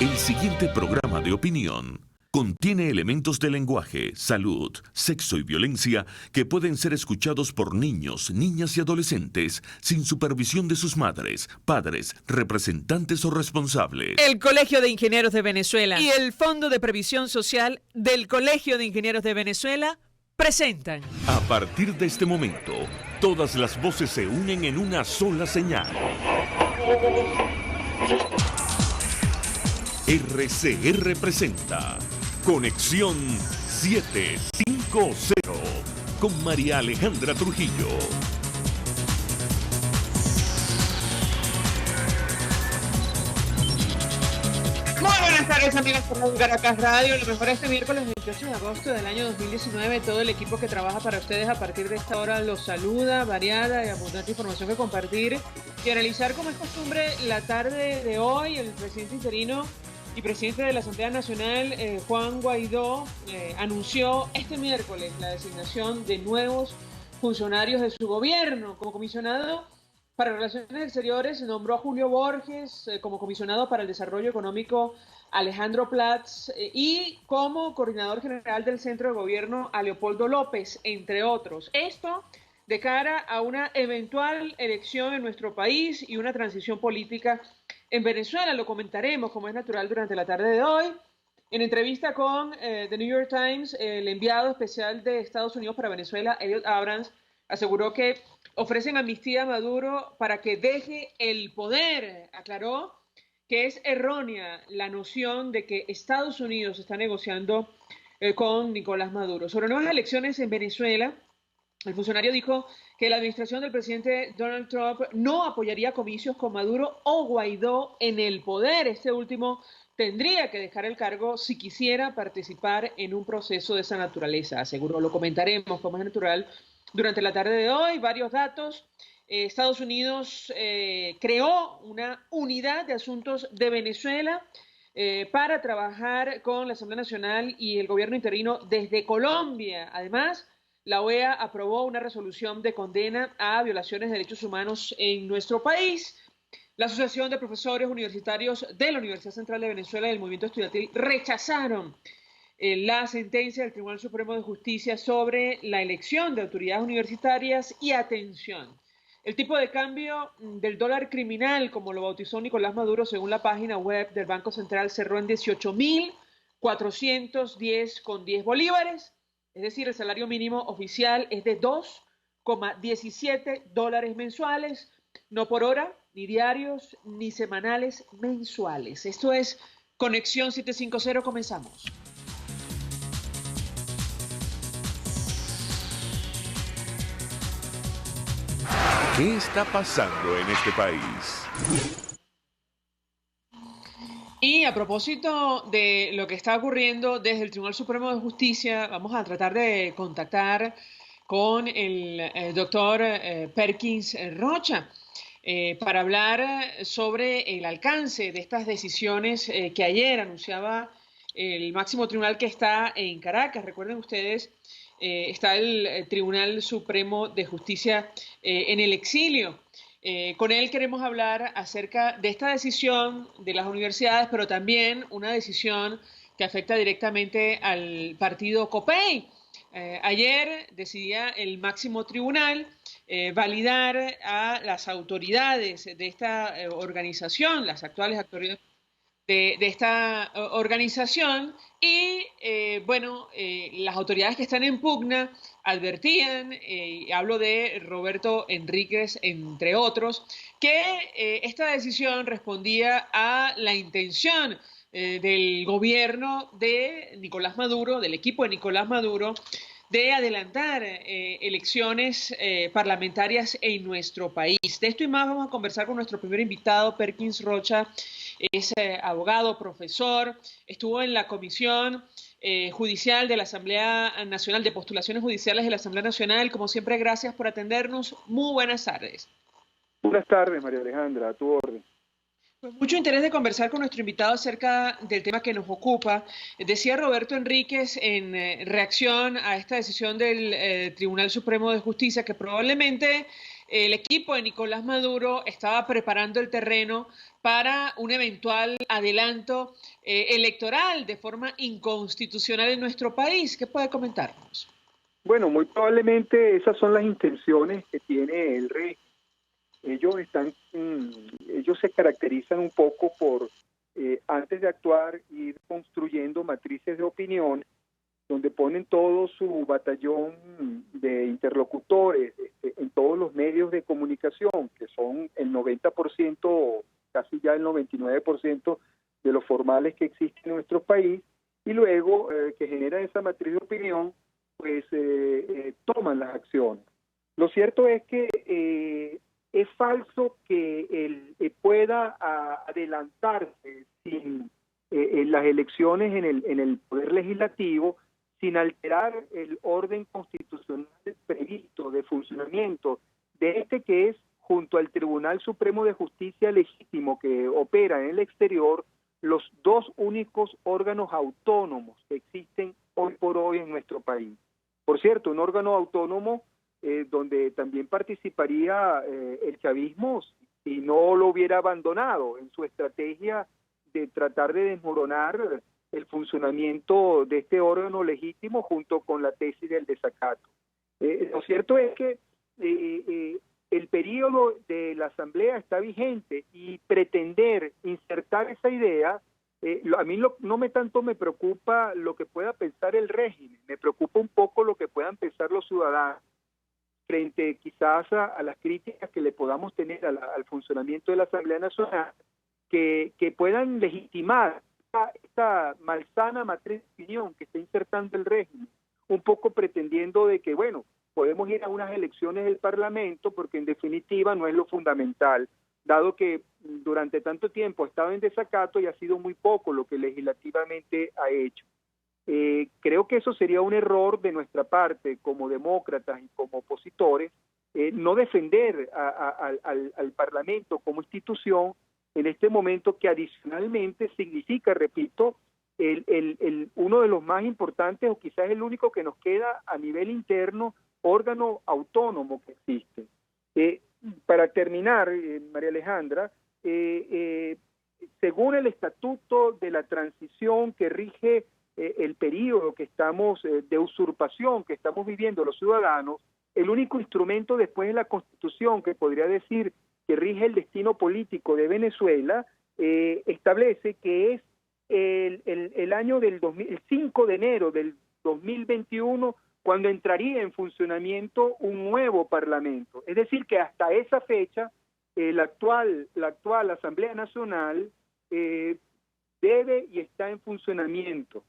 El siguiente programa de opinión contiene elementos de lenguaje, salud, sexo y violencia que pueden ser escuchados por niños, niñas y adolescentes sin supervisión de sus madres, padres, representantes o responsables. El Colegio de Ingenieros de Venezuela y el Fondo de Previsión Social del Colegio de Ingenieros de Venezuela presentan. A partir de este momento, todas las voces se unen en una sola señal. RCR presenta Conexión 750 con María Alejandra Trujillo. Muy buenas tardes, amigas por Caracas Radio. Lo mejor este miércoles 28 de agosto del año 2019. Todo el equipo que trabaja para ustedes a partir de esta hora los saluda. Variada y abundante información que compartir y analizar, como es costumbre, la tarde de hoy. El presidente interino y presidente de la Asamblea Nacional, Juan Guaidó, anunció este miércoles la designación de nuevos funcionarios de su gobierno. Como comisionado para Relaciones Exteriores nombró a Julio Borges, como comisionado para el Desarrollo Económico Alejandro Platz, y como coordinador general del Centro de Gobierno a Leopoldo López, entre otros. Esto de cara a una eventual elección en nuestro país y una transición política en Venezuela. Lo comentaremos, como es natural, durante la tarde de hoy. En entrevista con The New York Times, el enviado especial de Estados Unidos para Venezuela, Elliot Abrams, aseguró que ofrecen amnistía a Maduro para que deje el poder. Aclaró que es errónea la noción de que Estados Unidos está negociando con Nicolás Maduro. Sobre nuevas elecciones en Venezuela, el funcionario dijo que la administración del presidente Donald Trump no apoyaría comicios con Maduro o Guaidó en el poder. Este último tendría que dejar el cargo si quisiera participar en un proceso de esa naturaleza, aseguró. Lo comentaremos, como es natural, durante la tarde de hoy. Varios datos. Estados Unidos creó una unidad de asuntos de Venezuela para trabajar con la Asamblea Nacional y el gobierno interino desde Colombia. Además, la OEA aprobó una resolución de condena a violaciones de derechos humanos en nuestro país. La Asociación de Profesores Universitarios de la Universidad Central de Venezuela y el Movimiento Estudiantil rechazaron la sentencia del Tribunal Supremo de Justicia sobre la elección de autoridades universitarias. Y atención, el tipo de cambio del dólar criminal, como lo bautizó Nicolás Maduro, según la página web del Banco Central, cerró en 18.410,10 bolívares. Es decir, el salario mínimo oficial es de $2,17 mensuales, no por hora, ni diarios, ni semanales, mensuales. Esto es Conexión 750, comenzamos. ¿Qué está pasando en este país? Y a propósito de lo que está ocurriendo desde el Tribunal Supremo de Justicia, vamos a tratar de contactar con el doctor Perkins Rocha para hablar sobre el alcance de estas decisiones que ayer anunciaba el máximo tribunal que está en Caracas. Recuerden ustedes, está el Tribunal Supremo de Justicia en el exilio. Con él queremos hablar acerca de esta decisión de las universidades, pero también una decisión que afecta directamente al partido COPEI. Ayer decidía el máximo tribunal validar a las autoridades de esta organización, las actuales autoridades de esta organización, y las autoridades que están en pugna advertían, hablo de Roberto Enríquez, entre otros, que esta decisión respondía a la intención del gobierno de Nicolás Maduro, del equipo de Nicolás Maduro, de adelantar elecciones parlamentarias en nuestro país. De esto y más vamos a conversar con nuestro primer invitado, Perkins Rocha. Es abogado, profesor, estuvo en la Comisión Judicial de la Asamblea Nacional, de Postulaciones Judiciales de la Asamblea Nacional. Como siempre, gracias por atendernos. Muy buenas tardes. Buenas tardes, María Alejandra, a tu orden. Pues mucho interés de conversar con nuestro invitado acerca del tema que nos ocupa. Decía Roberto Enríquez en reacción a esta decisión del Tribunal Supremo de Justicia que probablemente el equipo de Nicolás Maduro estaba preparando el terreno para un eventual adelanto electoral de forma inconstitucional en nuestro país. ¿Qué puede comentarnos? Bueno, muy probablemente esas son las intenciones que tiene el régimen. Ellos se caracterizan un poco por, antes de actuar, ir construyendo matrices de opinión donde ponen todo su batallón de interlocutores en todos los medios de comunicación, que son el 90%, casi ya el 99% de los formales que existen en nuestro país, y luego que genera esa matriz de opinión, pues toman las acciones. Lo cierto es que es falso que él pueda adelantarse sin las elecciones en el Poder Legislativo, sin alterar el orden constitucional previsto de funcionamiento de que es, junto al Tribunal Supremo de Justicia legítimo que opera en el exterior, los dos únicos órganos autónomos que existen hoy por hoy en nuestro país. Por cierto, un órgano autónomo donde también participaría el chavismo si no lo hubiera abandonado en su estrategia de tratar de desmoronar el funcionamiento de este órgano legítimo junto con la tesis del desacato. Lo cierto es que el periodo de la Asamblea está vigente y pretender insertar esa idea, a mí no tanto me preocupa lo que pueda pensar el régimen, me preocupa un poco lo que puedan pensar los ciudadanos frente quizás a las críticas que le podamos tener al funcionamiento de la Asamblea Nacional, que puedan legitimar esta malsana matriz de opinión que está insertando el régimen, un poco pretendiendo de que, bueno, podemos ir a unas elecciones del Parlamento porque en definitiva no es lo fundamental, dado que durante tanto tiempo ha estado en desacato y ha sido muy poco lo que legislativamente ha hecho. Creo que eso sería un error de nuestra parte como demócratas y como opositores, no defender al Parlamento como institución en este momento que adicionalmente significa, repito, uno de los más importantes o quizás el único que nos queda a nivel interno órgano autónomo que existe. Para terminar, María Alejandra, según el Estatuto de la Transición que rige el periodo que estamos de usurpación que estamos viviendo los ciudadanos, el único instrumento después de la Constitución que podría decir que rige el destino político de Venezuela, establece que es el año del 5 de enero del 2021 cuando entraría en funcionamiento un nuevo Parlamento. Es decir, que hasta esa fecha la actual Asamblea Nacional debe y está en funcionamiento.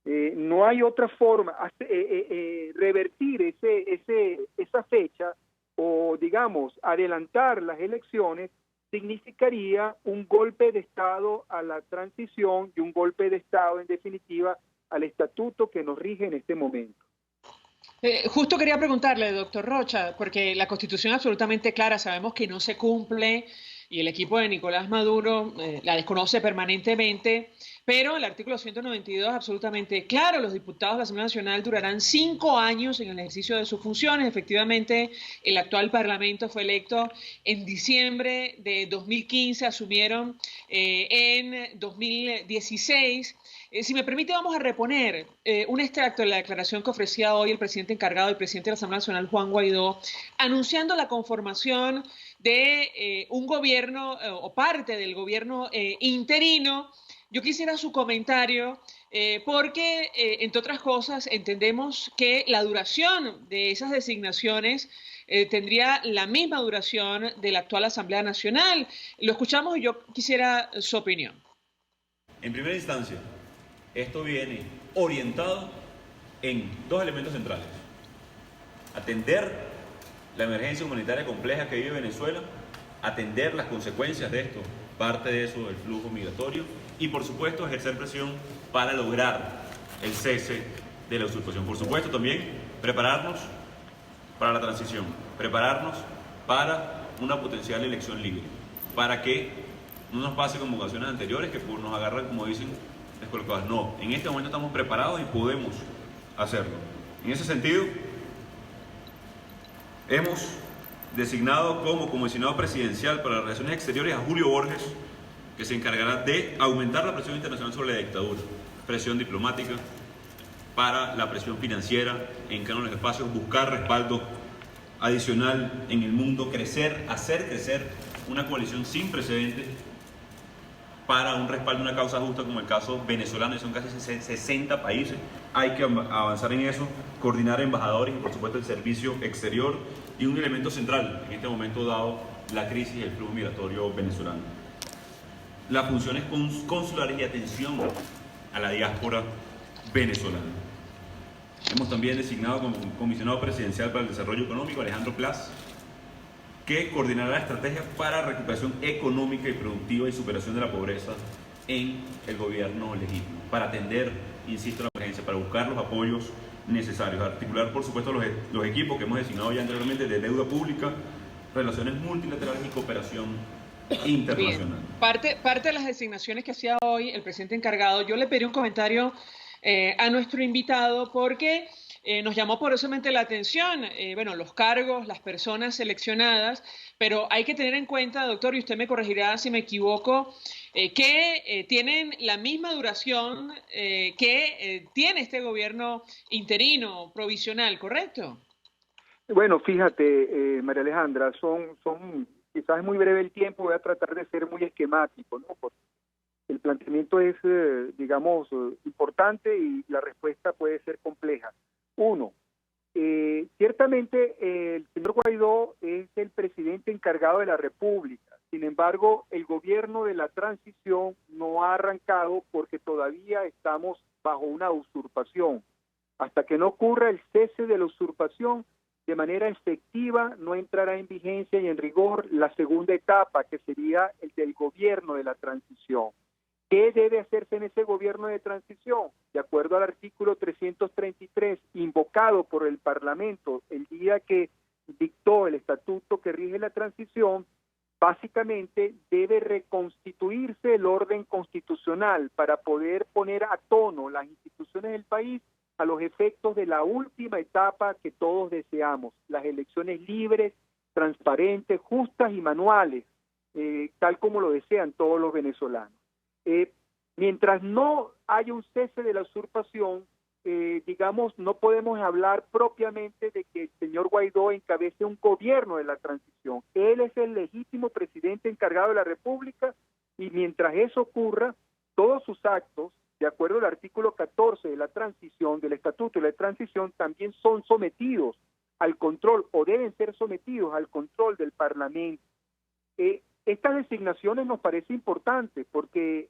No hay otra forma. Revertir esa fecha o, digamos, adelantar las elecciones significaría un golpe de Estado a la transición y un golpe de Estado, en definitiva, al estatuto que nos rige en este momento. Justo quería preguntarle, doctor Rocha, porque la Constitución es absolutamente clara, sabemos que no se cumple y el equipo de Nicolás Maduro la desconoce permanentemente, pero el artículo 192 es absolutamente claro, los diputados de la Asamblea Nacional durarán 5 años en el ejercicio de sus funciones. Efectivamente, el actual Parlamento fue electo en diciembre de 2015, asumieron en 2016. Si me permite, vamos a reponer un extracto de la declaración que ofrecía hoy el presidente encargado, el presidente de la Asamblea Nacional, Juan Guaidó, anunciando la conformación de un gobierno o parte del gobierno interino. Yo quisiera su comentario porque, entre otras cosas, entendemos que la duración de esas designaciones tendría la misma duración de la actual Asamblea Nacional. Lo escuchamos y yo quisiera su opinión. En primera instancia, esto viene orientado en 2 elementos centrales. Atender la emergencia humanitaria compleja que vive Venezuela, atender las consecuencias de esto, parte de eso, el flujo migratorio, y por supuesto ejercer presión para lograr el cese de la usurpación. Por supuesto también prepararnos para la transición, prepararnos para una potencial elección libre, para que no nos pase como ocasiones anteriores que nos agarran, como dicen, descolocados. No, en este momento estamos preparados y podemos hacerlo. En ese sentido, hemos designado como comisionado presidencial para las relaciones exteriores a Julio Borges, que se encargará de aumentar la presión internacional sobre la dictadura, presión diplomática, para la presión financiera en cada uno de los espacios, buscar respaldo adicional en el mundo, hacer crecer una coalición sin precedentes para un respaldo de una causa justa como el caso venezolano, y son casi 60 países. Hay que avanzar en eso, coordinar embajadores y por supuesto el servicio exterior, y un elemento central en este momento dado la crisis y el flujo migratorio venezolano: las funciones consulares y atención a la diáspora venezolana. Hemos también designado como comisionado presidencial para el desarrollo económico a Alejandro Plas, que coordinará la estrategia para recuperación económica y productiva y superación de la pobreza en el gobierno legítimo, para atender, insisto, la emergencia, para buscar los apoyos necesarios, articular por supuesto los equipos que hemos designado ya anteriormente de deuda pública, relaciones multilaterales y cooperación internacional. Bien. Parte de las designaciones que hacía hoy el presidente encargado, yo le pedí un comentario a nuestro invitado porque nos llamó poderosamente la atención, bueno, los cargos, las personas seleccionadas, pero hay que tener en cuenta, doctor, y usted me corregirá si me equivoco, que tienen la misma duración que tiene este gobierno interino, provisional, ¿correcto? Bueno, fíjate, María Alejandra, quizás es muy breve el tiempo, voy a tratar de ser muy esquemático, ¿no? Porque el planteamiento es, digamos, importante y la respuesta puede ser compleja. Uno, ciertamente el señor Guaidó es el presidente encargado de la República. Sin embargo, el gobierno de la transición no ha arrancado porque todavía estamos bajo una usurpación. Hasta que no ocurra el cese de la usurpación, de manera efectiva no entrará en vigencia y en rigor la segunda etapa, que sería el del gobierno de la transición. ¿Qué debe hacerse en ese gobierno de transición? De acuerdo al artículo 333, invocado por el Parlamento el día que dictó el estatuto que rige la transición, básicamente debe reconstituirse el orden constitucional para poder poner a tono las instituciones del país a los efectos de la última etapa que todos deseamos, las elecciones libres, transparentes, justas y manuales, tal como lo desean todos los venezolanos. Mientras no haya un cese de la usurpación, digamos, no podemos hablar propiamente de que el señor Guaidó encabece un gobierno de la transición. Él es el legítimo presidente encargado de la República y mientras eso ocurra, todos sus actos, de acuerdo al artículo 14 de la transición, del Estatuto de la Transición, también son sometidos al control o deben ser sometidos al control del Parlamento. Estas designaciones nos parece importante porque,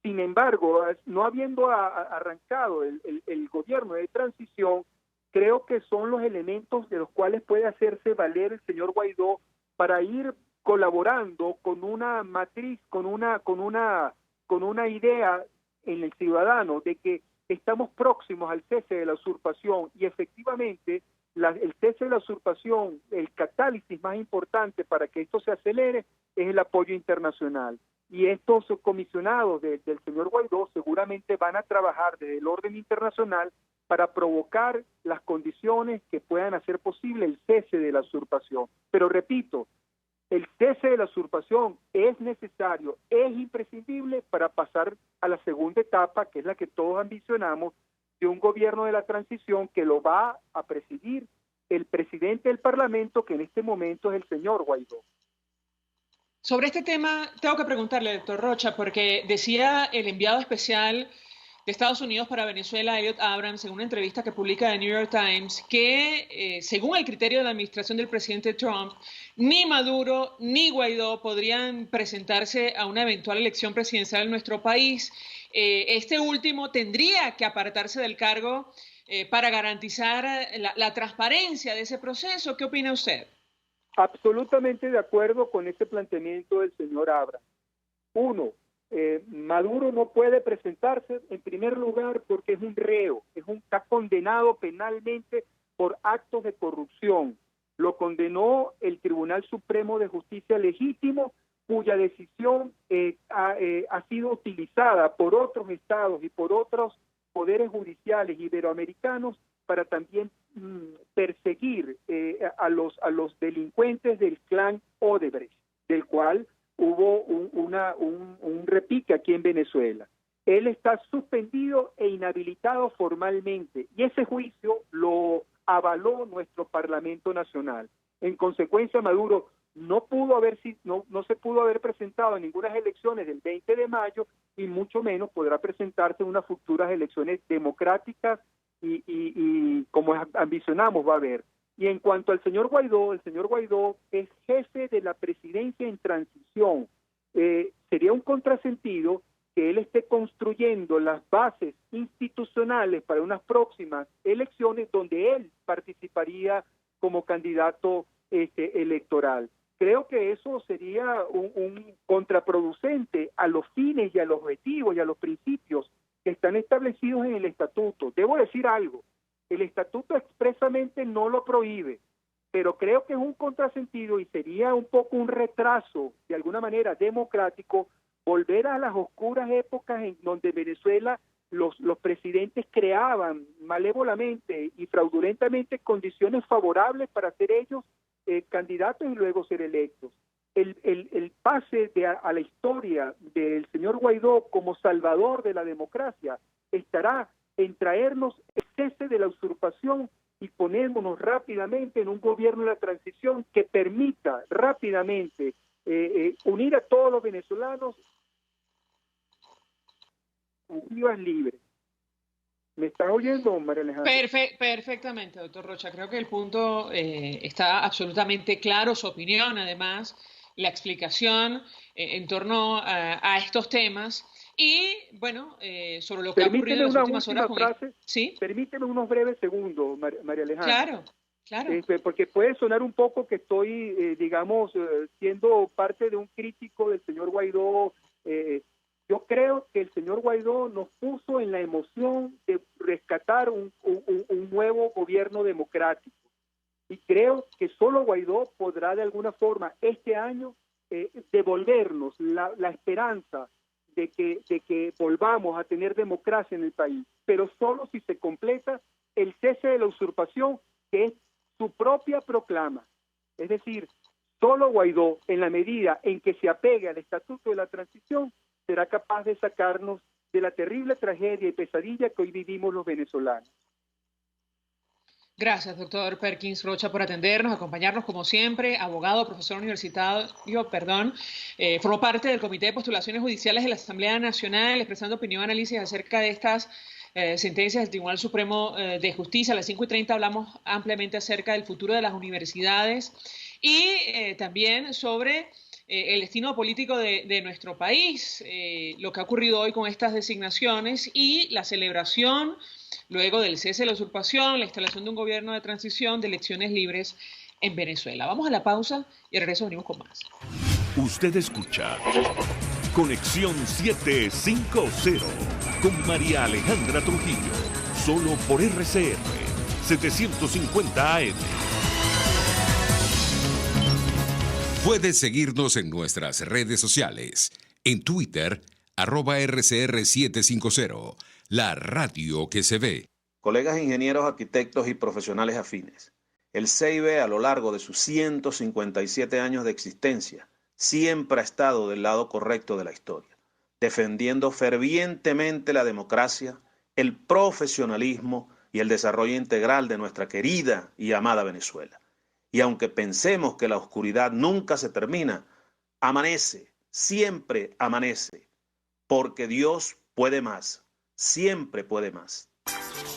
sin embargo, no habiendo arrancado el gobierno de transición, creo que son los elementos de los cuales puede hacerse valer el señor Guaidó para ir colaborando con una matriz, con una idea en el ciudadano de que estamos próximos al cese de la usurpación y efectivamente el cese de la usurpación, el catálisis más importante para que esto se acelere es el apoyo internacional. Y estos comisionados del señor Guaidó seguramente van a trabajar desde el orden internacional para provocar las condiciones que puedan hacer posible el cese de la usurpación. Pero repito, el cese de la usurpación es necesario, es imprescindible para pasar a la segunda etapa, que es la que todos ambicionamos, de un gobierno de la transición que lo va a presidir el presidente del Parlamento, que en este momento es el señor Guaidó. Sobre este tema tengo que preguntarle, doctor Rocha, porque decía el enviado especial de Estados Unidos para Venezuela, Elliot Abrams, en una entrevista que publica The New York Times, que según el criterio de la administración del presidente Trump, ni Maduro ni Guaidó podrían presentarse a una eventual elección presidencial en nuestro país. Este último tendría que apartarse del cargo para garantizar la transparencia de ese proceso. ¿Qué opina usted? Absolutamente de acuerdo con este planteamiento del señor Abrams. Uno, Maduro no puede presentarse en primer lugar porque es un reo, está condenado penalmente por actos de corrupción. Lo condenó el Tribunal Supremo de Justicia legítimo, cuya decisión ha sido utilizada por otros estados y por otros poderes judiciales iberoamericanos para también perseguir a los delincuentes del clan Odebrecht, del cual hubo un repique aquí en Venezuela. Él está suspendido e inhabilitado formalmente, y ese juicio lo avaló nuestro Parlamento Nacional. En consecuencia, Maduro no se pudo haber presentado en ninguna elecciones del 20 de mayo y mucho menos podrá presentarse en unas futuras elecciones democráticas y como ambicionamos va a haber. Y en cuanto al señor Guaidó, el señor Guaidó es jefe de la presidencia en transición. Sería un contrasentido que él esté construyendo las bases institucionales para unas próximas elecciones donde él participaría como candidato electoral. Creo que eso sería un contraproducente a los fines y a los objetivos y a los principios que están establecidos en el estatuto. Debo decir algo, el estatuto expresamente no lo prohíbe, pero creo que es un contrasentido y sería un poco un retraso, de alguna manera democrático, volver a las oscuras épocas en donde Venezuela los presidentes creaban malévolamente y fraudulentamente condiciones favorables para ser ellos candidatos y luego ser electos. El pase a la historia del señor Guaidó como salvador de la democracia estará en traernos el cese de la usurpación y ponernos rápidamente en un gobierno de la transición que permita rápidamente unir a todos los venezolanos vivas libres. ¿Me estás oyendo, María Alejandra? Perfectamente, doctor Rocha. Creo que el punto está absolutamente claro, su opinión, además, la explicación en torno a estos temas y, bueno, sobre lo que ha ocurrido en las últimas horas. ¿Sí? Permíteme unos breves segundos, María Alejandra. Claro. Porque puede sonar un poco que estoy, siendo parte de un crítico del señor Guaidó. Yo creo que el señor Guaidó nos puso en la emoción de rescatar un nuevo gobierno democrático. Y creo que solo Guaidó podrá de alguna forma este año devolvernos la esperanza de que volvamos a tener democracia en el país. Pero solo si se completa el cese de la usurpación, que es su propia proclama. Es decir, solo Guaidó, en la medida en que se apegue al Estatuto de la Transición, será capaz de sacarnos de la terrible tragedia y pesadilla que hoy vivimos los venezolanos. Gracias, doctor Perkins Rocha, por atendernos, acompañarnos como siempre, abogado, profesor universitario, formó parte del Comité de Postulaciones Judiciales de la Asamblea Nacional, expresando opinión y análisis acerca de estas sentencias del Tribunal Supremo de Justicia. A las 5:30 hablamos ampliamente acerca del futuro de las universidades y también sobre el destino político de nuestro país, lo que ha ocurrido hoy con estas designaciones y la celebración, luego del cese de la usurpación, la instalación de un gobierno de transición, de elecciones libres en Venezuela. Vamos a la pausa y al regreso venimos con más. Usted escucha Conexión 750 con María Alejandra Trujillo, solo por RCR 750 AM. Puedes seguirnos en nuestras redes sociales. En Twitter, @RCR750, la radio que se ve. Colegas ingenieros, arquitectos y profesionales afines, el CIB a lo largo de sus 157 años de existencia siempre ha estado del lado correcto de la historia, defendiendo fervientemente la democracia, el profesionalismo y el desarrollo integral de nuestra querida y amada Venezuela. Y aunque pensemos que la oscuridad nunca se termina, amanece, siempre amanece, porque Dios puede más, siempre puede más.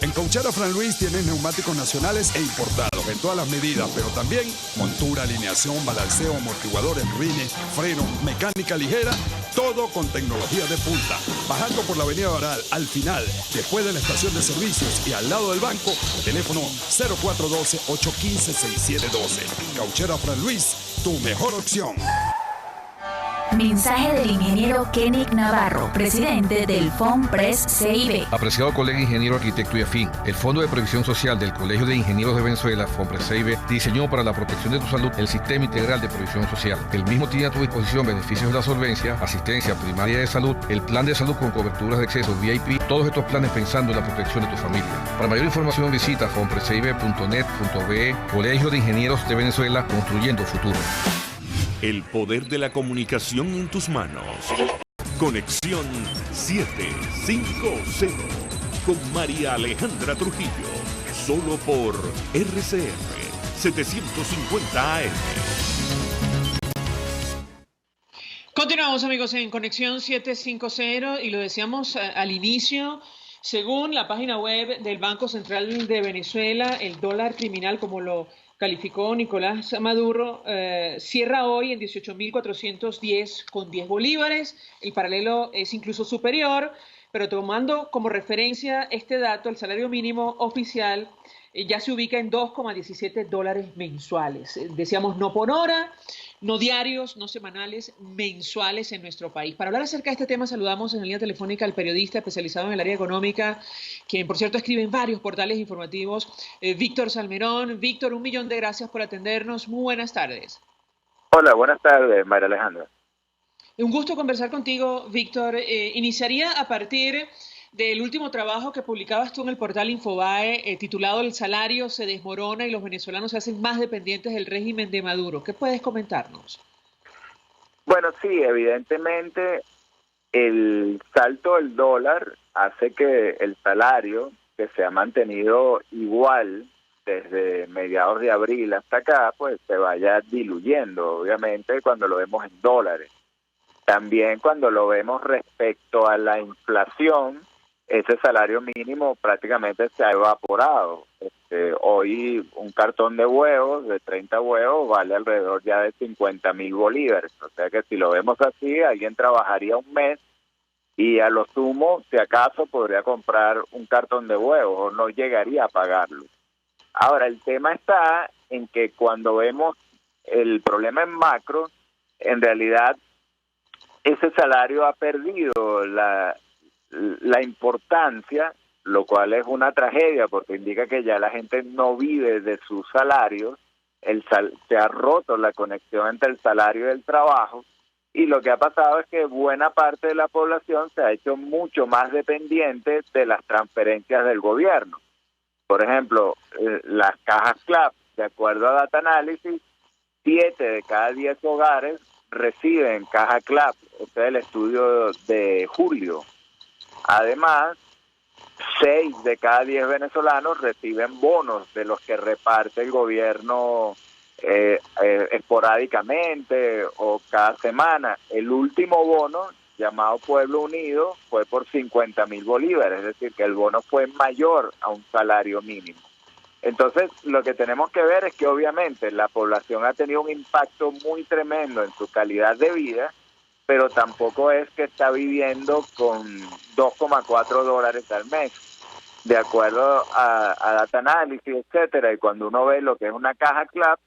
En Cochera Fran Luis tienes neumáticos nacionales e importados en todas las medidas, pero también montura, alineación, balanceo, amortiguadores, rines, freno, mecánica ligera, todo con tecnología de punta. Bajando por la avenida Baral, al final, después de la estación de servicios y al lado del banco, teléfono 0412-815-6712. Cochera Fran Luis, tu mejor opción. Mensaje del ingeniero Kenick Navarro, presidente del FONPRES CIB. Apreciado colega ingeniero, arquitecto y afín, el Fondo de Previsión Social del Colegio de Ingenieros de Venezuela, FONPRES CIB, diseñó para la protección de tu salud el Sistema Integral de Previsión Social. El mismo tiene a tu disposición beneficios de la solvencia, asistencia primaria de salud, el plan de salud con coberturas de acceso VIP, todos estos planes pensando en la protección de tu familia. Para mayor información visita fonprescib.net.be. Colegio de Ingenieros de Venezuela, construyendo futuro. El poder de la comunicación en tus manos. Conexión 750 con María Alejandra Trujillo. Solo por RCR 750 AM. Continuamos, amigos, en Conexión 750 y lo decíamos al inicio. Según la página web del Banco Central de Venezuela, el dólar criminal, como lo calificó Nicolás Maduro, cierra hoy en 18.410 con 10 bolívares. El paralelo es incluso superior, pero tomando como referencia este dato, el salario mínimo oficial ya se ubica en $2,17 mensuales. Decíamos, no por hora, no diarios, no semanales, mensuales en nuestro país. Para hablar acerca de este tema, saludamos en la línea telefónica al periodista especializado en el área económica, quien por cierto escribe en varios portales informativos, Víctor Salmerón. Víctor, 1.000.000 de gracias por atendernos. Muy buenas tardes. Hola, buenas tardes, María Alejandra. Un gusto conversar contigo, Víctor. Iniciaría a partir del último trabajo que publicabas tú en el portal Infobae, titulado El salario se desmorona y los venezolanos se hacen más dependientes del régimen de Maduro. ¿Qué puedes comentarnos? Bueno, sí, evidentemente el salto del dólar hace que el salario, que se ha mantenido igual desde mediados de abril hasta acá, pues se vaya diluyendo, obviamente, cuando lo vemos en dólares. También cuando lo vemos respecto a la inflación, ese salario mínimo prácticamente se ha evaporado. Hoy un cartón de huevos, de 30 huevos, vale alrededor ya de 50.000 bolívares. O sea que si lo vemos así, alguien trabajaría un mes y a lo sumo, si acaso, podría comprar un cartón de huevos o no llegaría a pagarlo. Ahora, el tema está en que cuando vemos el problema en macro, en realidad ese salario ha perdido la importancia, lo cual es una tragedia porque indica que ya la gente no vive de sus salarios, se ha roto la conexión entre el salario y el trabajo, y lo que ha pasado es que buena parte de la población se ha hecho mucho más dependiente de las transferencias del gobierno. Por ejemplo, las cajas CLAP, de acuerdo a Data Analysis, 7 de cada 10 hogares reciben caja CLAP. Este es el estudio de julio. Además, 6 de cada 10 venezolanos reciben bonos de los que reparte el gobierno esporádicamente o cada semana. El último bono, llamado Pueblo Unido, fue por 50.000 bolívares, es decir, que el bono fue mayor a un salario mínimo. Entonces, lo que tenemos que ver es que obviamente la población ha tenido un impacto muy tremendo en su calidad de vida, pero tampoco es que está viviendo con $2,4 al mes, de acuerdo a Data Analysis, etcétera. Y cuando uno ve lo que es una caja CLAP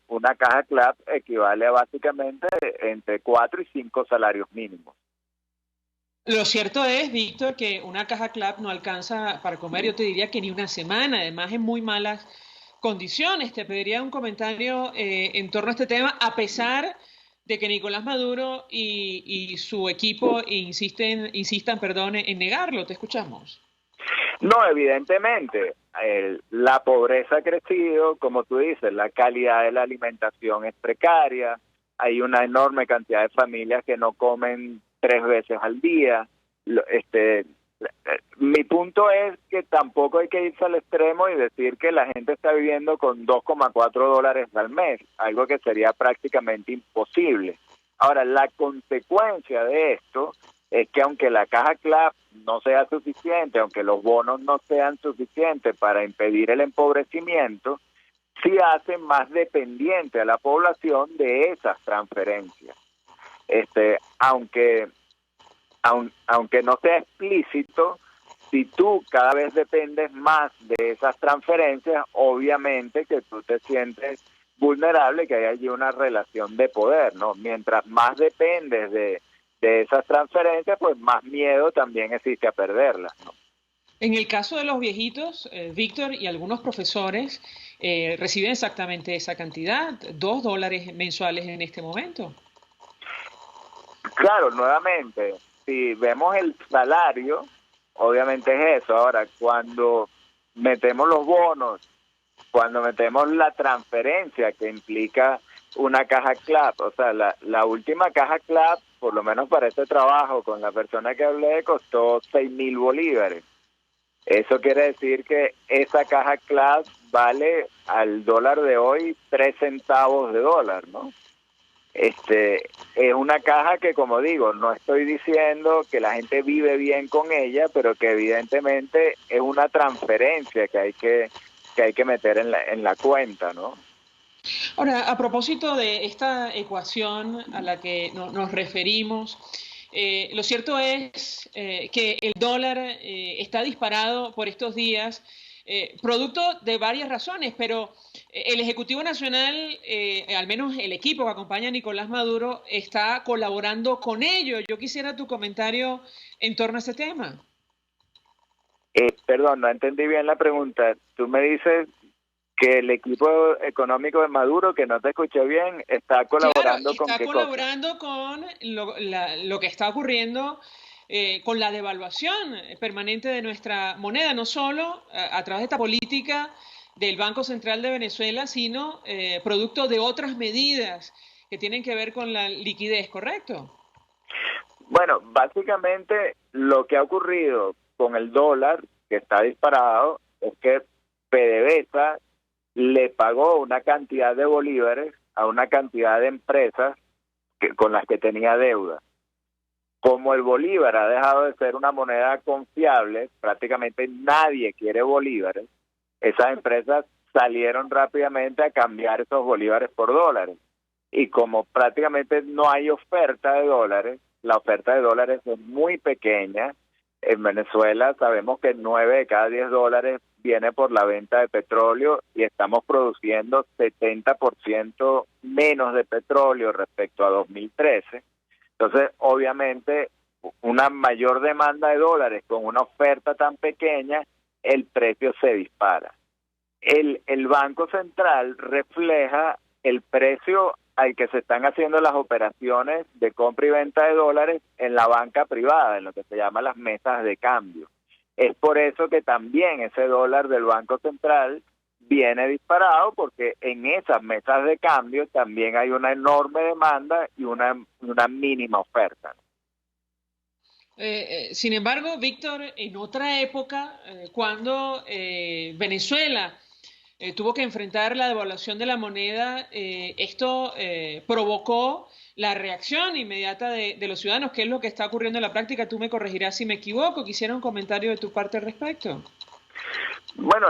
equivale a básicamente entre 4 y 5 salarios mínimos. Lo cierto es, Víctor, que una caja CLAP no alcanza para comer, yo te diría que ni una semana, además en muy malas condiciones. Te pediría un comentario en torno a este tema, a pesar de que Nicolás Maduro y su equipo insistan en negarlo. Te escuchamos. No, evidentemente, la pobreza ha crecido, como tú dices, la calidad de la alimentación es precaria, hay una enorme cantidad de familias que no comen 3 veces al día. Mi punto es que tampoco hay que irse al extremo y decir que la gente está viviendo con $2,4 al mes, algo que sería prácticamente imposible. Ahora, la consecuencia de esto es que aunque la caja CLAP no sea suficiente, aunque los bonos no sean suficientes para impedir el empobrecimiento, sí hacen más dependiente a la población de esas transferencias. Aunque no sea explícito, si tú cada vez dependes más de esas transferencias, obviamente que tú te sientes vulnerable, que hay allí una relación de poder, ¿no? Mientras más dependes de de esas transferencias, pues más miedo también existe a perderlas, ¿no? En el caso de los viejitos, Víctor, y algunos profesores reciben exactamente esa cantidad, $2 mensuales en este momento. Claro, nuevamente, si vemos el salario, obviamente es eso. Ahora, cuando metemos los bonos, cuando metemos la transferencia que implica una caja CLAP, o sea, la última caja CLAP, por lo menos para este trabajo, con la persona que hablé, costó 6.000 bolívares. Eso quiere decir que esa caja CLAP vale al dólar de hoy 3 centavos de dólar, ¿no? Es una caja que, como digo, no estoy diciendo que la gente vive bien con ella, pero que evidentemente es una transferencia que hay que meter en la cuenta, ¿no? Ahora, a propósito de esta ecuación a la que nos referimos, lo cierto es que el dólar está disparado por estos días, producto de varias razones, pero el Ejecutivo Nacional, al menos el equipo que acompaña a Nicolás Maduro, está colaborando con ello. Yo quisiera tu comentario en torno a ese tema. Perdón, no entendí bien la pregunta. Tú me dices que el equipo económico de Maduro, que no te escuché bien, está colaborando con qué cosa. Está colaborando con lo que está ocurriendo con la devaluación permanente de nuestra moneda, no solo a través de esta política del Banco Central de Venezuela, sino producto de otras medidas que tienen que ver con la liquidez, ¿correcto? Bueno, básicamente lo que ha ocurrido con el dólar, que está disparado, es que PDVSA le pagó una cantidad de bolívares a una cantidad de empresas con las que tenía deuda. Como el bolívar ha dejado de ser una moneda confiable, prácticamente nadie quiere bolívares, esas empresas salieron rápidamente a cambiar esos bolívares por dólares. Y como prácticamente no hay oferta de dólares, la oferta de dólares es muy pequeña. En Venezuela sabemos que 9 de cada 10 dólares viene por la venta de petróleo y estamos produciendo 70% menos de petróleo respecto a 2013. Entonces, obviamente, una mayor demanda de dólares con una oferta tan pequeña, el precio se dispara. El Banco Central refleja el precio al que se están haciendo las operaciones de compra y venta de dólares en la banca privada, en lo que se llama las mesas de cambio. Es por eso que también ese dólar del Banco Central viene disparado, porque en esas mesas de cambio también hay una enorme demanda y una mínima oferta. Sin embargo, Víctor, en otra época, cuando Venezuela tuvo que enfrentar la devaluación de la moneda, esto provocó la reacción inmediata de los ciudadanos. ¿Qué es lo que está ocurriendo en la práctica? Tú me corregirás si me equivoco. Quisiera un comentario de tu parte al respecto. Bueno,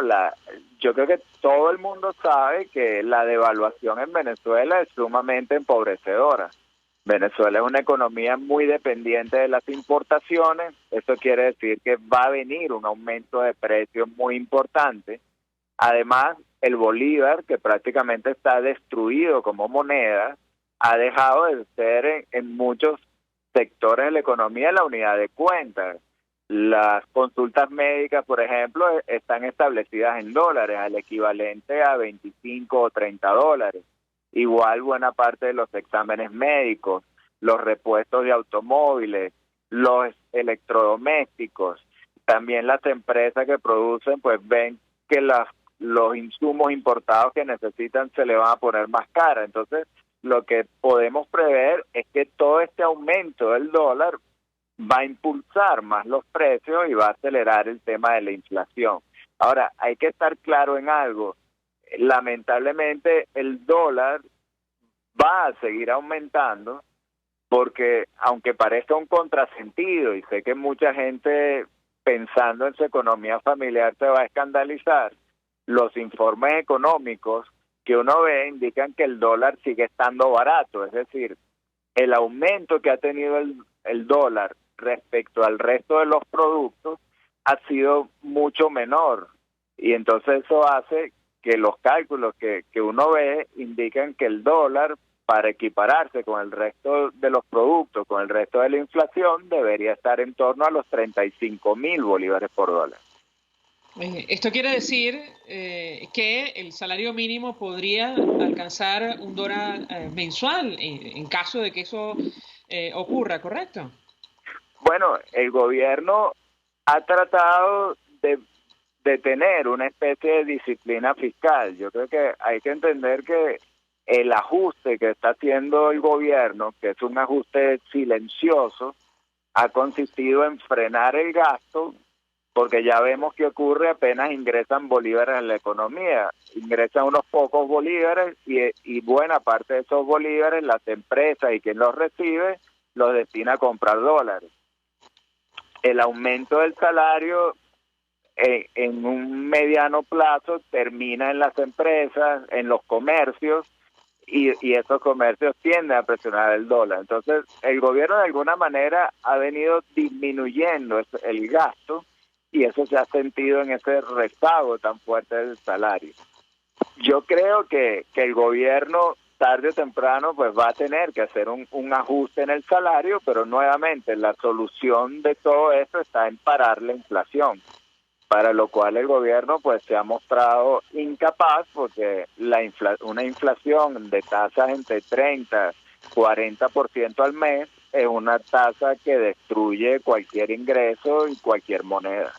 yo creo que todo el mundo sabe que la devaluación en Venezuela es sumamente empobrecedora. Venezuela es una economía muy dependiente de las importaciones. Eso quiere decir que va a venir un aumento de precios muy importante. Además, el bolívar, que prácticamente está destruido como moneda, ha dejado de ser en muchos sectores de la economía la unidad de cuentas. Las consultas médicas, por ejemplo, están establecidas en dólares, al equivalente a 25 o 30 dólares. Igual buena parte de los exámenes médicos, los repuestos de automóviles, los electrodomésticos, también las empresas que producen, pues ven que los insumos importados que necesitan se le van a poner más cara. Entonces, lo que podemos prever es que todo este aumento del dólar va a impulsar más los precios y va a acelerar el tema de la inflación. Ahora, hay que estar claro en algo. Lamentablemente, el dólar va a seguir aumentando porque, aunque parezca un contrasentido, y sé que mucha gente pensando en su economía familiar se va a escandalizar, los informes económicos que uno ve indican que el dólar sigue estando barato. Es decir, el aumento que ha tenido el dólar respecto al resto de los productos ha sido mucho menor, y entonces eso hace que los cálculos que uno ve indican que el dólar para equipararse con el resto de los productos, con el resto de la inflación, debería estar en torno a los 35.000 bolívares por dólar. Esto quiere decir que el salario mínimo podría alcanzar $1 mensual en caso de que eso ocurra, ¿correcto? Bueno, el gobierno ha tratado de tener una especie de disciplina fiscal. Yo creo que hay que entender que el ajuste que está haciendo el gobierno, que es un ajuste silencioso, ha consistido en frenar el gasto, porque ya vemos que ocurre apenas ingresan bolívares en la economía. Ingresan unos pocos bolívares y buena parte de esos bolívares, las empresas y quien los recibe, los destina a comprar dólares. El aumento del salario en un mediano plazo termina en las empresas, en los comercios, y esos comercios tienden a presionar el dólar. Entonces, el gobierno de alguna manera ha venido disminuyendo el gasto, y eso se ha sentido en ese rezago tan fuerte del salario. Yo creo que el gobierno tarde o temprano pues va a tener que hacer un ajuste en el salario, pero nuevamente la solución de todo esto está en parar la inflación, para lo cual el gobierno pues se ha mostrado incapaz, porque una inflación de tasas entre 30 y 40% al mes es una tasa que destruye cualquier ingreso y cualquier moneda.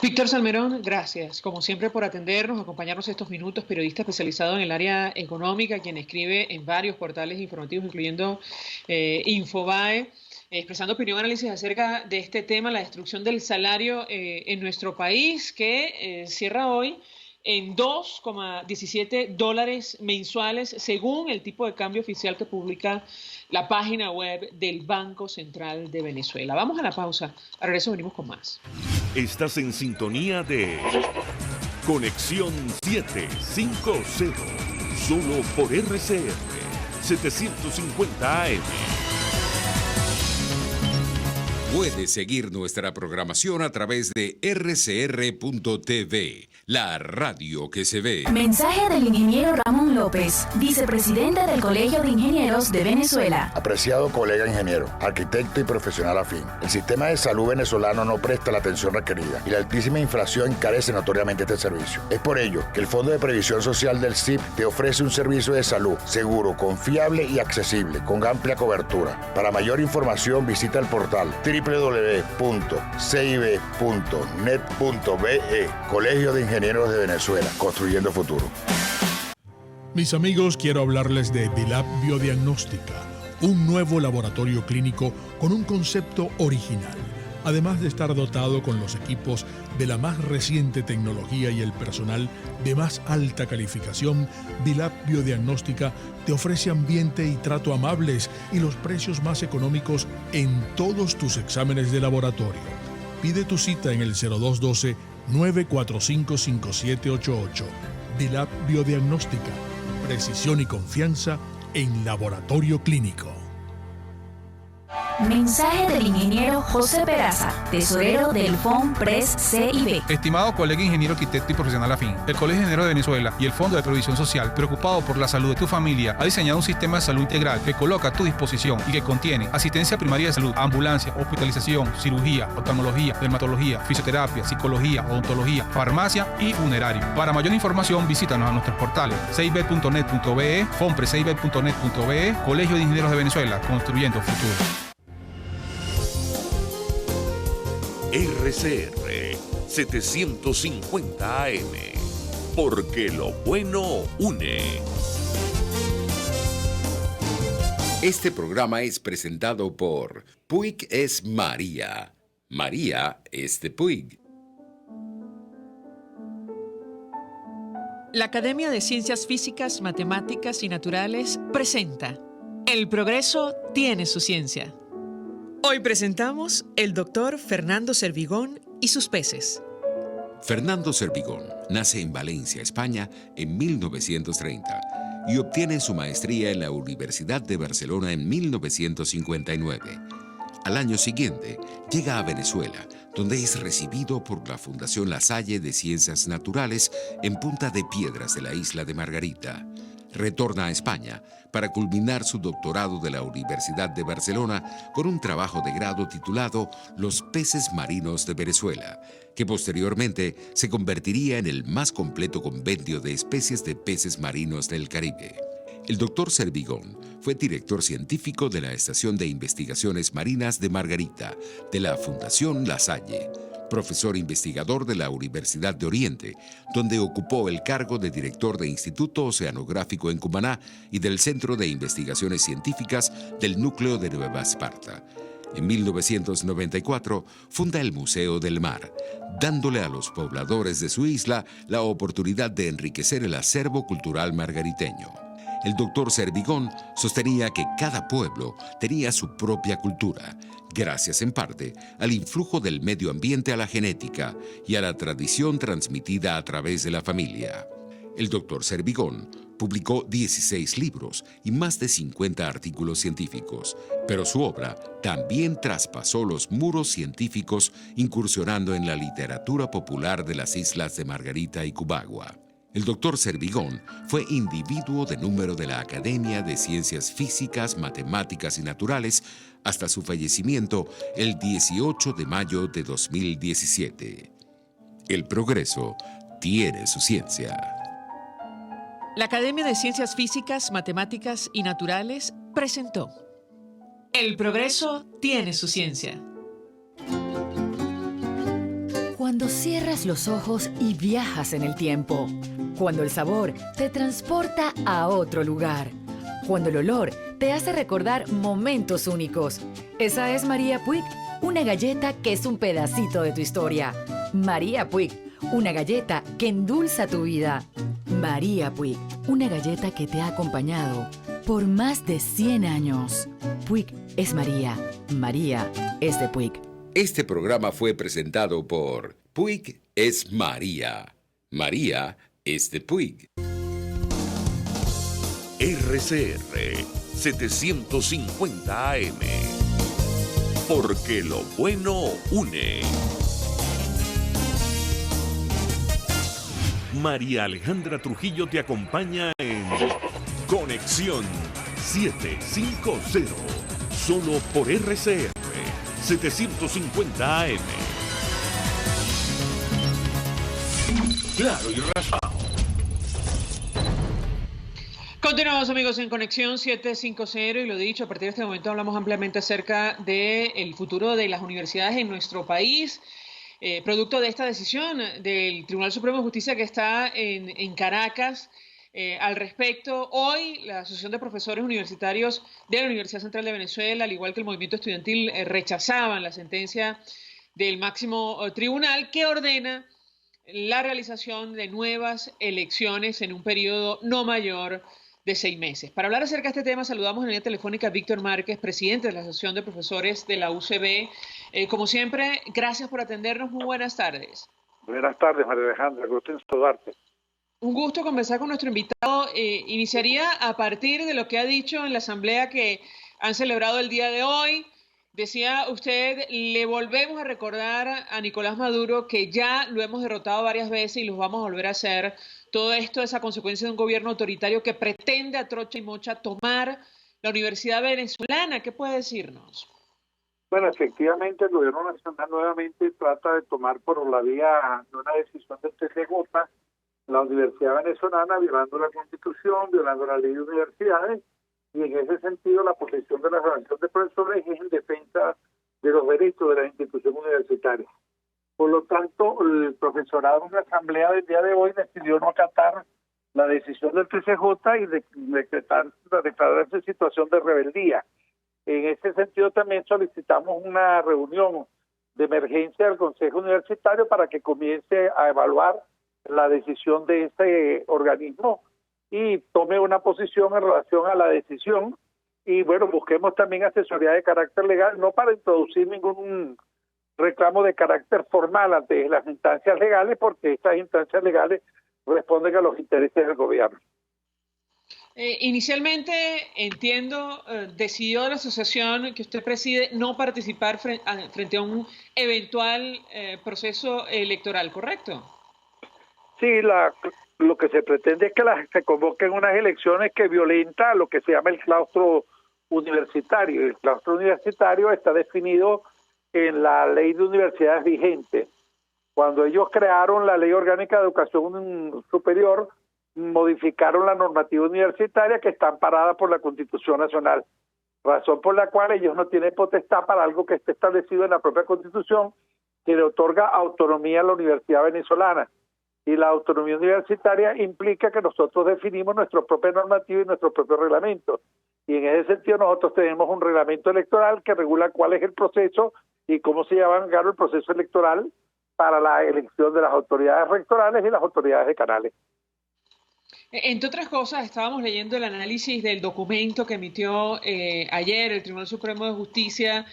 Víctor Salmerón, gracias, como siempre, por atendernos, acompañarnos estos minutos, periodista especializado en el área económica, quien escribe en varios portales informativos, incluyendo Infobae, expresando opinión y análisis acerca de este tema, la destrucción del salario en nuestro país, que cierra hoy en $2,17 mensuales, según el tipo de cambio oficial que publica la página web del Banco Central de Venezuela. Vamos a la pausa. A regreso venimos con más. Estás en sintonía de Conexión 750, solo por RCR 750 AM. Puedes seguir nuestra programación a través de rcr.tv, la radio que se ve. Mensaje del ingeniero Ramón López, vicepresidente del Colegio de Ingenieros de Venezuela. Apreciado colega ingeniero, arquitecto y profesional afín, el sistema de salud venezolano no presta la atención requerida y la altísima inflación encarece notoriamente este servicio. Es por ello que el Fondo de Previsión Social del CIP te ofrece un servicio de salud seguro, confiable y accesible, con amplia cobertura. Para mayor información visita el portal www.cib.net.be, Colegio de Ingenieros de Venezuela, construyendo futuro. Mis amigos, quiero hablarles de Dilab Biodiagnóstica, un nuevo laboratorio clínico con un concepto original. Además de estar dotado con los equipos de la más reciente tecnología y el personal de más alta calificación, Dilab Biodiagnóstica te ofrece ambiente y trato amables y los precios más económicos en todos tus exámenes de laboratorio. Pide tu cita en el 0212-945-5788. Dilab Biodiagnóstica, precisión y confianza en laboratorio clínico. Mensaje del ingeniero José Peraza, tesorero del FONPRES CIB. Estimado colega ingeniero, arquitecto y profesional afín, el Colegio de Ingenieros de Venezuela y el Fondo de Previsión Social, preocupado por la salud de tu familia, ha diseñado un sistema de salud integral que coloca a tu disposición y que contiene asistencia primaria de salud, ambulancia, hospitalización, cirugía, oftalmología, dermatología, fisioterapia, psicología, odontología, farmacia y funerario. Para mayor información, visítanos a nuestros portales cib.net.be, fonprescib.net.be, Colegio de Ingenieros de Venezuela, construyendo futuro. RCR 750 AM, porque lo bueno une. Este programa es presentado por Puig es María. María es de Puig. La Academia de Ciencias Físicas, Matemáticas y Naturales presenta El progreso tiene su ciencia. Hoy presentamos el doctor Fernando Servigón y sus peces. Fernando Servigón nace en Valencia, España, en 1930 y obtiene su maestría en la Universidad de Barcelona en 1959. Al año siguiente, llega a Venezuela, donde es recibido por la Fundación La Salle de Ciencias Naturales en Punta de Piedras de la isla de Margarita. Retorna a España para culminar su doctorado de la Universidad de Barcelona con un trabajo de grado titulado Los peces marinos de Venezuela, que posteriormente se convertiría en el más completo compendio de especies de peces marinos del Caribe. El doctor Servigón fue director científico de la Estación de Investigaciones Marinas de Margarita, de la Fundación La Salle, profesor investigador de la Universidad de Oriente, donde ocupó el cargo de director de Instituto Oceanográfico en Cumaná y del Centro de Investigaciones Científicas del Núcleo de Nueva Esparta. En 1994 funda el Museo del Mar, dándole a los pobladores de su isla la oportunidad de enriquecer el acervo cultural margariteño. El doctor Servigón sostenía que cada pueblo tenía su propia cultura, gracias en parte al influjo del medio ambiente a la genética y a la tradición transmitida a través de la familia. El doctor Servigón publicó 16 libros y más de 50 artículos científicos, pero su obra también traspasó los muros científicos incursionando en la literatura popular de las islas de Margarita y Cubagua. El doctor Servigón fue individuo de número de la Academia de Ciencias Físicas, Matemáticas y Naturales hasta su fallecimiento el 18 de mayo de 2017. El progreso tiene su ciencia. La Academia de Ciencias Físicas, Matemáticas y Naturales presentó El progreso tiene su ciencia. Cuando cierras los ojos y viajas en el tiempo. Cuando el sabor te transporta a otro lugar. Cuando el olor te hace recordar momentos únicos. Esa es María Puig, una galleta que es un pedacito de tu historia. María Puig, una galleta que endulza tu vida. María Puig, una galleta que te ha acompañado por más de 100 años. Puig es María. María es de Puig. Este programa fue presentado por Puig es María. María es de Puig. RCR 750 AM. Porque lo bueno une. María Alejandra Trujillo te acompaña en Conexión 750. Solo por RCR 750 AM. Claro y raspado. Continuamos, amigos, en Conexión 750 y lo dicho, a partir de este momento hablamos ampliamente acerca del futuro de las universidades en nuestro país, producto de esta decisión del Tribunal Supremo de Justicia que está en Caracas. Al respecto, hoy la Asociación de Profesores Universitarios de la Universidad Central de Venezuela, al igual que el movimiento estudiantil, rechazaban la sentencia del máximo tribunal que ordena la realización de nuevas elecciones en un periodo no mayor de 6 meses. Para hablar acerca de este tema, saludamos en línea telefónica a Víctor Márquez, presidente de la Asociación de Profesores de la UCB. Como siempre, gracias por atendernos. Muy buenas tardes. Buenas tardes, María Alejandra. Gusto en saludarte. Un gusto conversar con nuestro invitado. Iniciaría a partir de lo que ha dicho en la asamblea que han celebrado el día de hoy. Decía usted, le volvemos a recordar a Nicolás Maduro que ya lo hemos derrotado varias veces y lo vamos a volver a hacer. Todo esto es a consecuencia de un gobierno autoritario que pretende a trocha y mocha tomar la Universidad Venezolana. ¿Qué puede decirnos? Bueno, efectivamente el gobierno nacional nuevamente trata de tomar por la vía de una decisión del TCJ la Universidad Venezolana, violando la Constitución, violando la Ley de Universidades, y en ese sentido la posición de la Asociación de Profesores es en defensa de los derechos de la institución universitaria. Por lo tanto, el profesorado en la asamblea del día de hoy decidió no acatar la decisión del TCJ y declararse en situación de rebeldía. En ese sentido también solicitamos una reunión de emergencia del Consejo Universitario para que comience a evaluar la decisión de este organismo y tome una posición en relación a la decisión. Y bueno, busquemos también asesoría de carácter legal, no para introducir ningún reclamo de carácter formal ante las instancias legales, porque estas instancias legales responden a los intereses del gobierno. Inicialmente, entiendo, decidió la asociación que usted preside no participar frente a un eventual proceso electoral, ¿correcto? Sí, lo que se pretende es que se convoquen unas elecciones que violentan lo que se llama el claustro universitario. El claustro universitario está definido en la ley de universidades vigente. Cuando ellos crearon la Ley Orgánica de Educación Superior, modificaron la normativa universitaria que está amparada por la Constitución Nacional, razón por la cual ellos no tienen potestad para algo que esté establecido en la propia Constitución, que le otorga autonomía a la Universidad Venezolana. Y la autonomía universitaria implica que nosotros definimos nuestra propia normativa y nuestros propios reglamentos. Y en ese sentido nosotros tenemos un reglamento electoral que regula cuál es el proceso y cómo se lleva a cabo el proceso electoral para la elección de las autoridades rectorales y las autoridades decanales. Entre otras cosas, estábamos leyendo el análisis del documento que emitió ayer el Tribunal Supremo de Justicia.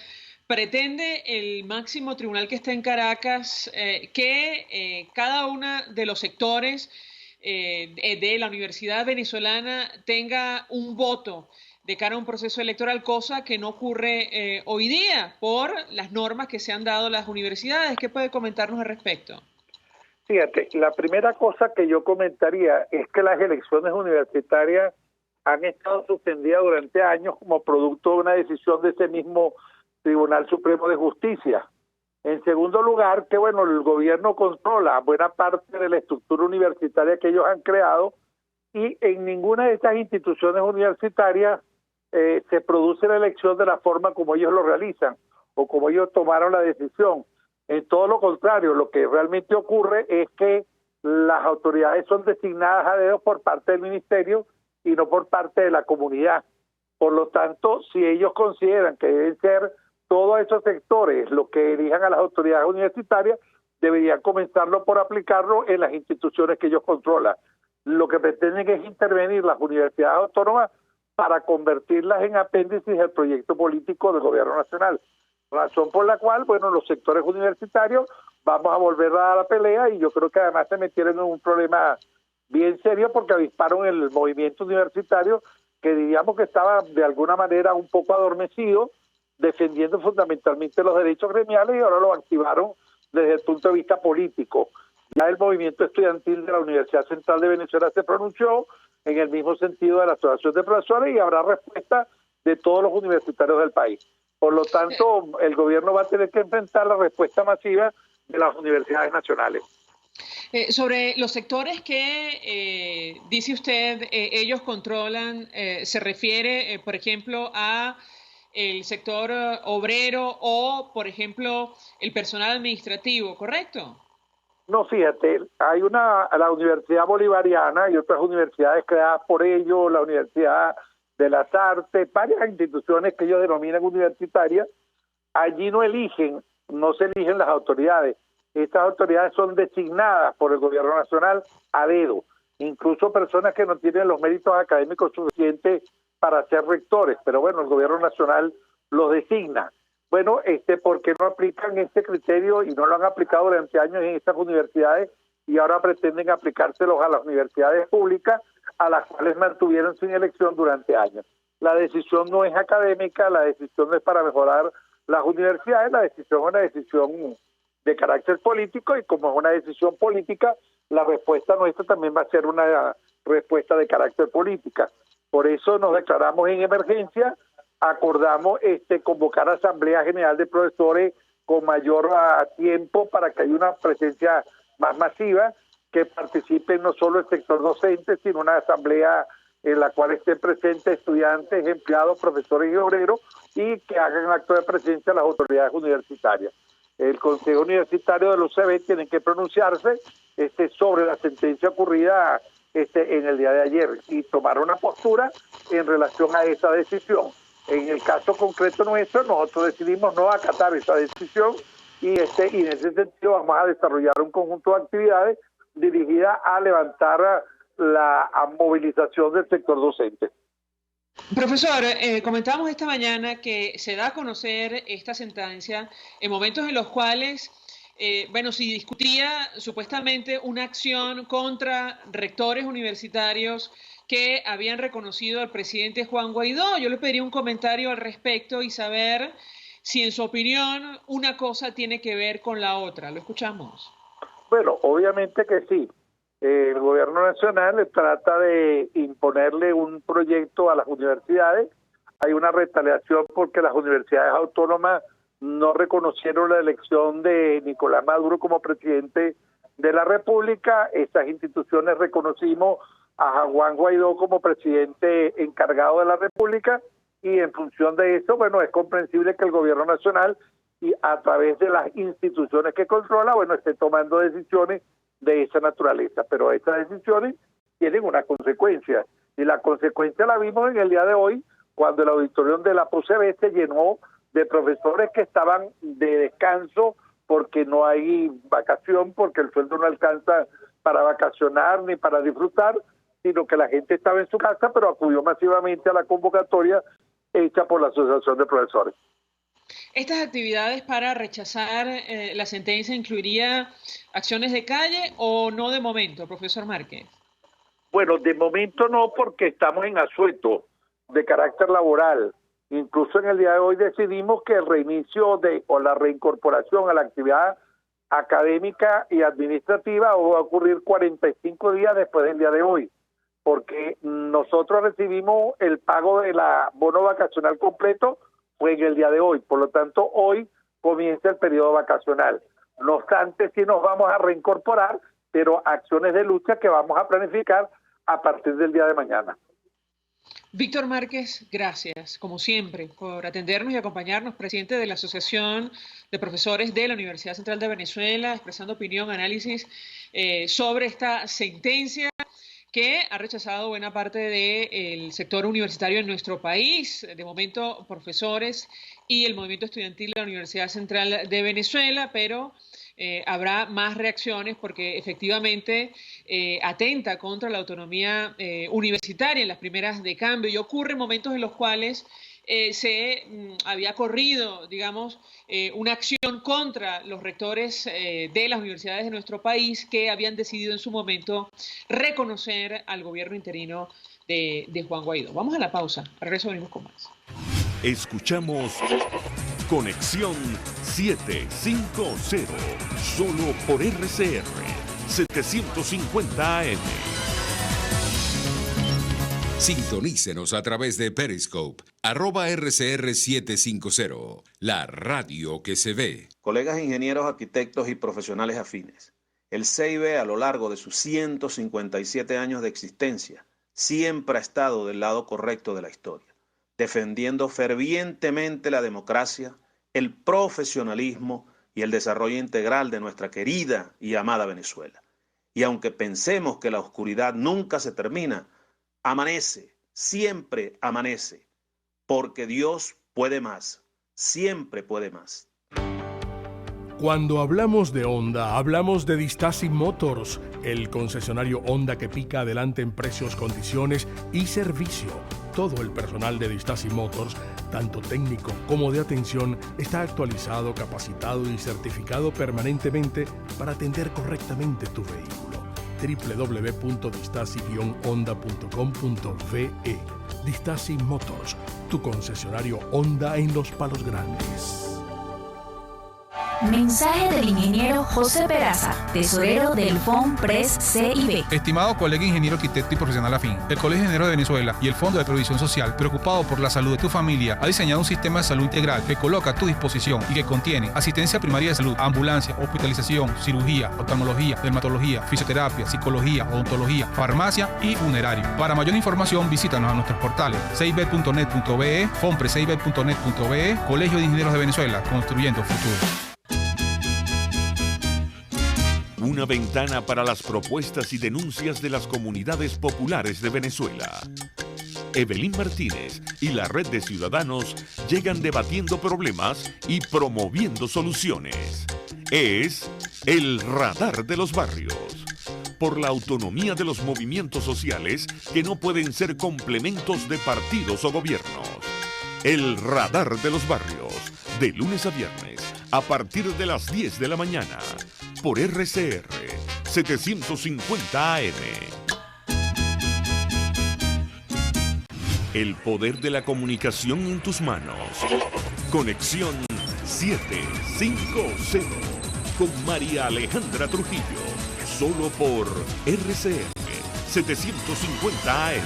Pretende el máximo tribunal que está en Caracas que cada uno de los sectores de la Universidad Venezolana tenga un voto de cara a un proceso electoral, cosa que no ocurre hoy día por las normas que se han dado a las universidades. ¿Qué puede comentarnos al respecto? Fíjate, la primera cosa que yo comentaría es que las elecciones universitarias han estado suspendidas durante años como producto de una decisión de ese mismo Tribunal Supremo de Justicia. En segundo lugar, que bueno, el gobierno controla buena parte de la estructura universitaria que ellos han creado y en ninguna de estas instituciones universitarias se produce la elección de la forma como ellos lo realizan o como ellos tomaron la decisión. En todo lo contrario, lo que realmente ocurre es que las autoridades son designadas a dedo por parte del ministerio y no por parte de la comunidad. Por lo tanto, si ellos consideran que deben ser todos esos sectores los que elijan a las autoridades universitarias, deberían comenzarlo por aplicarlo en las instituciones que ellos controlan. Lo que pretenden es intervenir las universidades autónomas para convertirlas en apéndices del proyecto político del gobierno nacional. Razón por la cual, bueno, los sectores universitarios vamos a volver a dar la pelea y yo creo que además se metieron en un problema bien serio porque avisparon el movimiento universitario que diríamos que estaba de alguna manera un poco adormecido, defendiendo fundamentalmente los derechos gremiales y ahora lo activaron desde el punto de vista político. Ya el movimiento estudiantil de la Universidad Central de Venezuela se pronunció en el mismo sentido de la Asociación de Profesores y habrá respuesta de todos los universitarios del país. Por lo tanto, el gobierno va a tener que enfrentar la respuesta masiva de las universidades nacionales. Sobre los sectores que dice usted ellos controlan, se refiere, por ejemplo, a el sector obrero o, por ejemplo, el personal administrativo, ¿correcto? No, fíjate, hay la Universidad Bolivariana y otras universidades creadas por ellos, la Universidad de las Artes, varias instituciones que ellos denominan universitarias. Allí no se eligen las autoridades. Estas autoridades son designadas por el gobierno nacional a dedo, incluso personas que no tienen los méritos académicos suficientes para ser rectores, pero bueno, el gobierno nacional los designa. Bueno, ¿por qué no aplican este criterio y no lo han aplicado durante años en estas universidades y ahora pretenden aplicárselos a las universidades públicas a las cuales mantuvieron sin elección durante años? La decisión no es académica, la decisión no es para mejorar las universidades, la decisión es una decisión de carácter político y como es una decisión política, la respuesta nuestra también va a ser una respuesta de carácter política. Por eso nos declaramos en emergencia, acordamos convocar a Asamblea General de Profesores con mayor tiempo para que haya una presencia más masiva, que participen no solo el sector docente, sino una asamblea en la cual estén presentes estudiantes, empleados, profesores y obreros y que hagan acto de presencia las autoridades universitarias. El Consejo Universitario de la UCB tiene que pronunciarse sobre la sentencia ocurrida en el día de ayer y tomar una postura en relación a esa decisión. En el caso concreto nuestro, nosotros decidimos no acatar esa decisión y en ese sentido vamos a desarrollar un conjunto de actividades dirigidas a levantar la movilización del sector docente. Profesor, comentábamos esta mañana que se da a conocer esta sentencia en momentos en los cuales se discutía supuestamente una acción contra rectores universitarios que habían reconocido al presidente Juan Guaidó. Yo le pediría un comentario al respecto y saber si en su opinión una cosa tiene que ver con la otra. Lo escuchamos. Bueno, obviamente que sí. El gobierno nacional trata de imponerle un proyecto a las universidades. Hay una retaliación porque las universidades autónomas no reconocieron la elección de Nicolás Maduro como presidente de la República. Estas instituciones reconocimos a Juan Guaidó como presidente encargado de la República, y en función de eso, bueno, es comprensible que el gobierno nacional, y a través de las instituciones que controla, bueno, esté tomando decisiones de esa naturaleza, pero estas decisiones tienen una consecuencia, y la consecuencia la vimos en el día de hoy, cuando el auditorium de la PUCB se llenó de profesores que estaban de descanso porque no hay vacación, porque el sueldo no alcanza para vacacionar ni para disfrutar, sino que la gente estaba en su casa, pero acudió masivamente a la convocatoria hecha por la Asociación de Profesores. ¿Estas actividades para rechazar la sentencia incluiría acciones de calle o no de momento, profesor Márquez? Bueno, de momento no, porque estamos en asueto de carácter laboral. Incluso en el día de hoy decidimos que el reinicio o la reincorporación a la actividad académica y administrativa va a ocurrir 45 días después del día de hoy, porque nosotros recibimos el pago de la bono vacacional completo fue en el día de hoy, por lo tanto hoy comienza el periodo vacacional. No obstante, sí nos vamos a reincorporar, pero acciones de lucha que vamos a planificar a partir del día de mañana. Víctor Márquez, gracias, como siempre, por atendernos y acompañarnos, presidente de la Asociación de Profesores de la Universidad Central de Venezuela, expresando opinión, análisis sobre esta sentencia que ha rechazado buena parte del sector universitario en nuestro país, de momento profesores y el movimiento estudiantil de la Universidad Central de Venezuela, pero habrá más reacciones porque efectivamente atenta contra la autonomía universitaria en las primeras de cambio, y ocurre en momentos en los cuales se había corrido, digamos, una acción contra los rectores de las universidades de nuestro país que habían decidido en su momento reconocer al gobierno interino de Juan Guaidó. Vamos a la pausa, al regreso venimos con más. Escuchamos Conexión 750, solo por RCR 750 AM. Sintonícenos a través de Periscope, @RCR750, la radio que se ve. Colegas ingenieros, arquitectos y profesionales afines, el CIB a lo largo de sus 157 años de existencia siempre ha estado del lado correcto de la historia, defendiendo fervientemente la democracia, el profesionalismo y el desarrollo integral de nuestra querida y amada Venezuela. Y aunque pensemos que la oscuridad nunca se termina, amanece, siempre amanece, porque Dios puede más, siempre puede más. Cuando hablamos de Honda, hablamos de Distasi Motors, el concesionario Honda que pica adelante en precios, condiciones y servicio. Todo el personal de Distasi Motors, tanto técnico como de atención, está actualizado, capacitado y certificado permanentemente para atender correctamente tu vehículo. www.distasi-honda.com.ve. Distasi Motors, tu concesionario Honda en Los Palos Grandes. Mensaje del ingeniero José Peraza, tesorero del FONPRES CIB. Estimado colega ingeniero, arquitecto y profesional afín, el Colegio de Ingenieros de Venezuela y el Fondo de Previsión Social, preocupado por la salud de tu familia, ha diseñado un sistema de salud integral que coloca a tu disposición y que contiene asistencia primaria de salud, ambulancia, hospitalización, cirugía, oftalmología, dermatología, fisioterapia, psicología, odontología, farmacia y funerario. Para mayor información, visítanos a nuestros portales cib.net.be, fonprescib.net.be, Colegio de Ingenieros de Venezuela, construyendo futuro. Una ventana para las propuestas y denuncias de las comunidades populares de Venezuela. Evelyn Martínez y la Red de Ciudadanos llegan debatiendo problemas y promoviendo soluciones. Es el Radar de los Barrios. Por la autonomía de los movimientos sociales que no pueden ser complementos de partidos o gobiernos. El Radar de los Barrios, de lunes a viernes, a partir de las 10 de la mañana. Por RCR 750 AM. El poder de la comunicación en tus manos. Conexión 750 con María Alejandra Trujillo. solo por RCR 750 AM.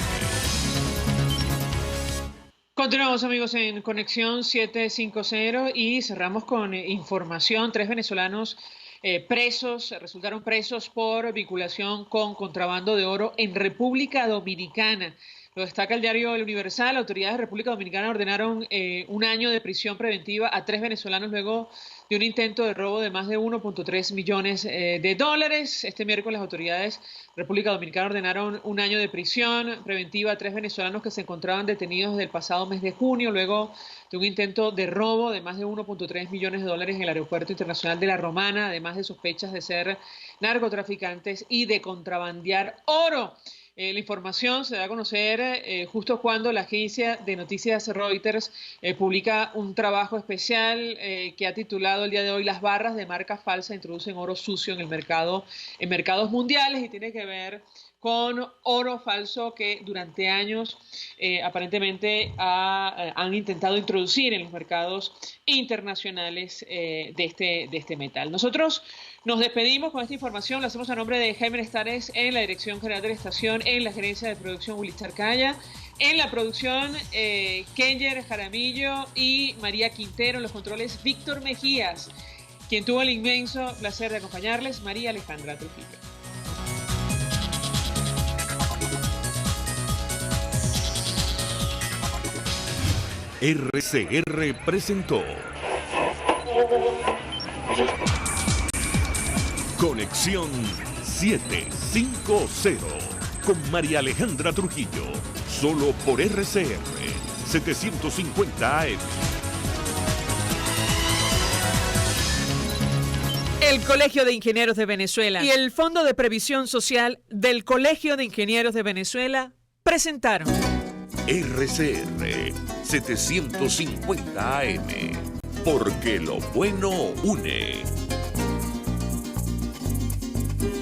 Continuamos, amigos, en Conexión 750 y cerramos con información. 3 venezolanos resultaron presos por vinculación con contrabando de oro en República Dominicana. Lo destaca el diario El Universal. Autoridades de República Dominicana ordenaron 1 año de prisión preventiva a 3 venezolanos luego de un intento de robo de más de 1.3 millones de dólares. Este miércoles las autoridades de República Dominicana ordenaron 1 año de prisión preventiva a 3 venezolanos que se encontraban detenidos desde el pasado mes de junio luego de un intento de robo de más de 1.3 millones de dólares en el Aeropuerto Internacional de La Romana, además de sospechas de ser narcotraficantes y de contrabandear oro. La información se da a conocer justo cuando la agencia de noticias Reuters publica un trabajo especial que ha titulado el día de hoy "Las barras de marca falsa introducen oro sucio en el mercado, en mercados mundiales", y tiene que ver con oro falso que durante años aparentemente han intentado introducir en los mercados internacionales de este metal. Nosotros nos despedimos con esta información, lo hacemos a nombre de Jaime Estares en la dirección general de la estación, en la gerencia de producción Ulichar Calla, en la producción Kenger Jaramillo y María Quintero, en los controles Víctor Mejías, quien tuvo el inmenso placer de acompañarles, María Alejandra Trujillo. RCR presentó Conexión 750 con María Alejandra Trujillo, solo por RCR 750 AM. El Colegio de Ingenieros de Venezuela y el Fondo de Previsión Social del Colegio de Ingenieros de Venezuela presentaron RCR 750 AM, porque lo bueno une.